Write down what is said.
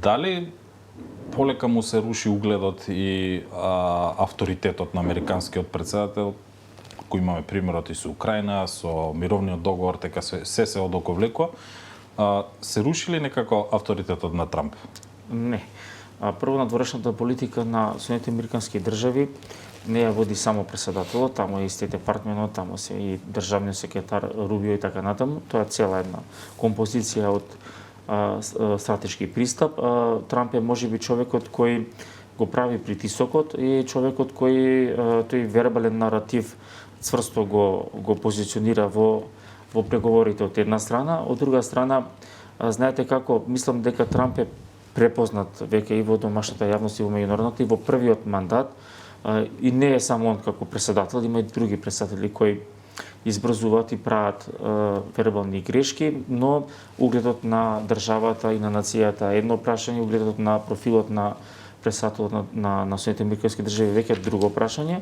Дали полека му се руши угледот и авторитетот на американскиот председател, кој имаме примерот и со Украина, со мировниот договор, така се одоковлекува, се руши ли некако авторитетот на Трамп? Не. Прво, надворешната политика на Соединените американски држави не ја води само председателот, таму и Стейт департментот, таму се и државниот секретар Рубио и така натаму. Тоа е цела една композиција од стратешки пристап. Трамп е можеби човекот кој го прави притисокот и човекот кој тој вербален наратив цврсто го позиционира во преговорите од една страна, од друга страна знаете како мислам дека Трамп е препознат веќе и во домашната јавност и во меѓународната и во првиот мандат и не е само он како председател, има и други председатели кои избрзуваат и прават вербални грешки, но угледот на државата и на нацијата е едно прашање, угледот на профилот на председателот на Соединените американски држави веќе друго прашање.